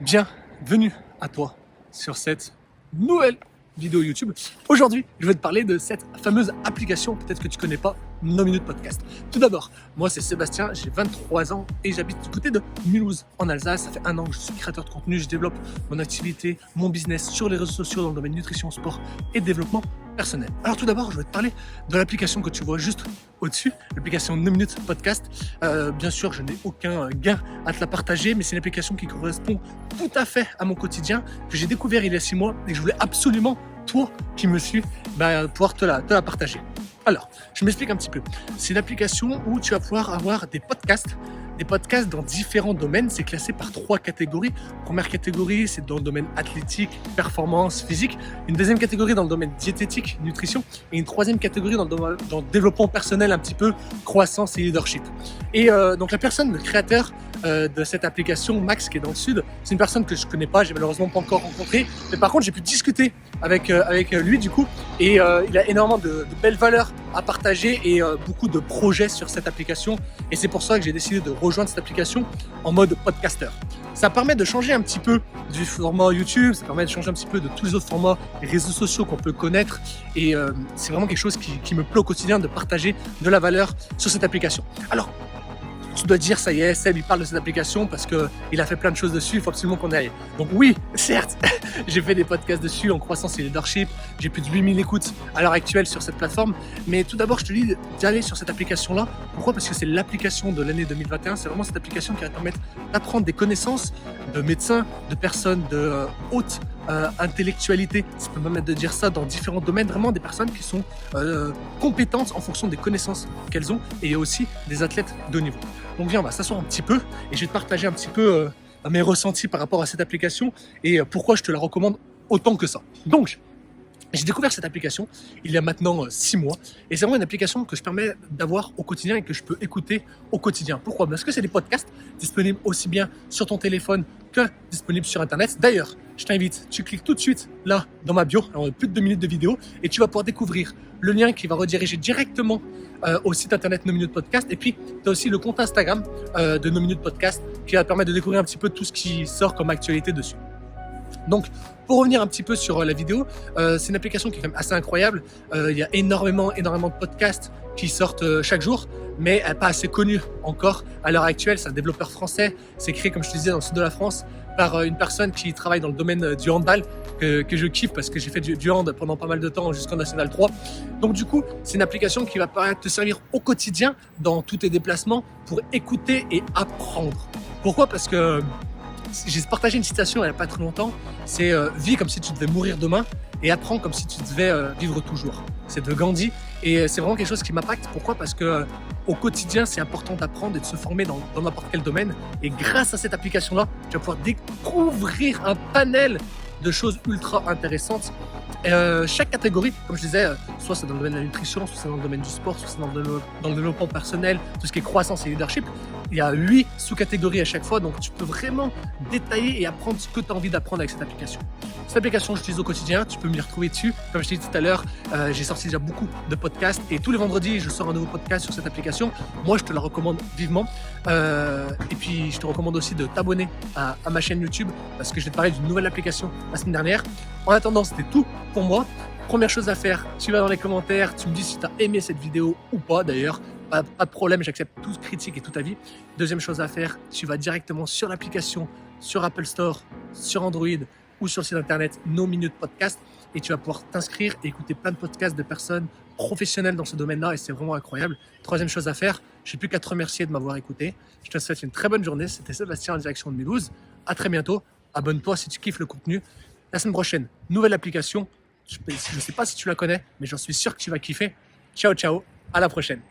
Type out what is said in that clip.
Bienvenue à toi sur cette nouvelle vidéo YouTube. Aujourd'hui, je vais te parler de cette fameuse application, peut-être que tu connais pas, No Minute Podcast. Tout d'abord, moi c'est Sébastien, j'ai 23 ans et j'habite du côté de Mulhouse en Alsace. Ça fait 1 an que je suis créateur de contenu, je développe mon activité, mon business sur les réseaux sociaux dans le domaine nutrition, sport et développement personnel. Alors tout d'abord, je vais te parler de l'application que tu vois juste au-dessus, l'application No Minute Podcast. Bien sûr, je n'ai aucun gain à te la partager, mais c'est une application qui correspond tout à fait à mon quotidien, que j'ai découvert il y a 6 mois et que je voulais absolument, toi qui me suis, pouvoir te la partager. Alors, je m'explique un petit peu. C'est une application où tu vas pouvoir avoir des podcasts dans différents domaines. C'est classé par 3 catégories. Première catégorie, c'est dans le domaine athlétique, performance, physique. Une deuxième catégorie dans le domaine diététique, nutrition. Et une troisième catégorie dans le développement personnel, un petit peu croissance et leadership. Et donc la personne, le créateur de cette application, Max, qui est dans le sud, c'est une personne que je connais pas, j'ai malheureusement pas encore rencontré. Mais par contre, j'ai pu discuter avec lui du coup. Et il a énormément de belles valeurs à partager et beaucoup de projets sur cette application. Et c'est pour ça que j'ai décidé de rejoindre cette application en mode podcaster. Ça permet de changer un petit peu du format YouTube, ça permet de changer un petit peu de tous les autres formats, les réseaux sociaux qu'on peut connaître. Et c'est vraiment quelque chose qui me plaît au quotidien de partager de la valeur sur cette application. Alors, tu dois dire, ça y est, Seb, il parle de cette application parce qu'il a fait plein de choses dessus, il faut absolument qu'on aille. Donc oui, certes, j'ai fait des podcasts dessus en croissance et leadership, j'ai plus de 8000 écoutes à l'heure actuelle sur cette plateforme. Mais tout d'abord, je te dis d'aller sur cette application-là. Pourquoi ? Parce que c'est l'application de l'année 2021. C'est vraiment cette application qui va te permettre d'apprendre des connaissances de médecins, de personnes de haute intellectualité, si je peux me permettre de dire ça, dans différents domaines, vraiment des personnes qui sont compétentes en fonction des connaissances qu'elles ont, et aussi des athlètes de haut niveau. Donc viens, on va s'asseoir un petit peu et je vais te partager un petit peu mes ressentis par rapport à cette application et pourquoi je te la recommande autant que ça. Donc, j'ai découvert cette application il y a maintenant 6 mois et c'est vraiment une application que je permets d'avoir au quotidien et que je peux écouter au quotidien. Pourquoi ? Parce que c'est des podcasts disponibles aussi bien sur ton téléphone que disponibles sur Internet. D'ailleurs, je t'invite, tu cliques tout de suite là dans ma bio, alors plus de 2 minutes de vidéo, et tu vas pouvoir découvrir le lien qui va rediriger directement au site internet No Minute Podcast. Et puis, tu as aussi le compte Instagram de No Minute Podcast qui va te permettre de découvrir un petit peu tout ce qui sort comme actualité dessus. Donc, pour revenir un petit peu sur la vidéo, c'est une application qui est quand même assez incroyable. Il y a énormément de podcasts qui sortent chaque jour, mais pas assez connus encore à l'heure actuelle. C'est un développeur français. C'est créé, comme je te disais, dans le sud de la France par une personne qui travaille dans le domaine du handball que je kiffe parce que j'ai fait du hand pendant pas mal de temps jusqu'en National 3. Donc du coup, c'est une application qui va te servir au quotidien dans tous tes déplacements pour écouter et apprendre. Pourquoi ? Parce que j'ai partagé une citation il n'y a pas très longtemps, c'est vis comme si tu devais mourir demain et apprends comme si tu devais vivre toujours. C'est de Gandhi et c'est vraiment quelque chose qui m'impacte. Pourquoi ? Parce que au quotidien, c'est important d'apprendre et de se former dans n'importe quel domaine. Et grâce à cette application-là, tu vas pouvoir découvrir un panel de choses ultra intéressantes. Chaque catégorie, comme je disais, soit c'est dans le domaine de la nutrition, soit c'est dans le domaine du sport, soit c'est dans le développement personnel, tout ce qui est croissance et leadership. Il y a 8 sous-catégories à chaque fois, donc tu peux vraiment détailler et apprendre ce que tu as envie d'apprendre avec cette application. Cette application, je l'utilise au quotidien, tu peux m'y retrouver dessus. Comme je t'ai dit tout à l'heure, j'ai sorti déjà beaucoup de podcasts et tous les vendredis, je sors un nouveau podcast sur cette application. Moi, je te la recommande vivement. Et puis, je te recommande aussi de t'abonner à ma chaîne YouTube parce que je vais te parler d'une nouvelle application la semaine dernière. En attendant, c'était tout pour moi. Première chose à faire, tu vas dans les commentaires, tu me dis si tu as aimé cette vidéo ou pas d'ailleurs. Pas de problème, j'accepte toute critique et toute avis. Deuxième chose à faire, tu vas directement sur l'application, sur Apple Store, sur Android ou sur le site internet No Minute Podcast et tu vas pouvoir t'inscrire et écouter plein de podcasts de personnes professionnelles dans ce domaine-là et c'est vraiment incroyable. Troisième chose à faire, je n'ai plus qu'à te remercier de m'avoir écouté. Je te souhaite une très bonne journée. C'était Sébastien en direction de Mulhouse. À très bientôt. Abonne-toi si tu kiffes le contenu. La semaine prochaine, nouvelle application. Je ne sais pas si tu la connais, mais j'en suis sûr que tu vas kiffer. Ciao, ciao. À la prochaine.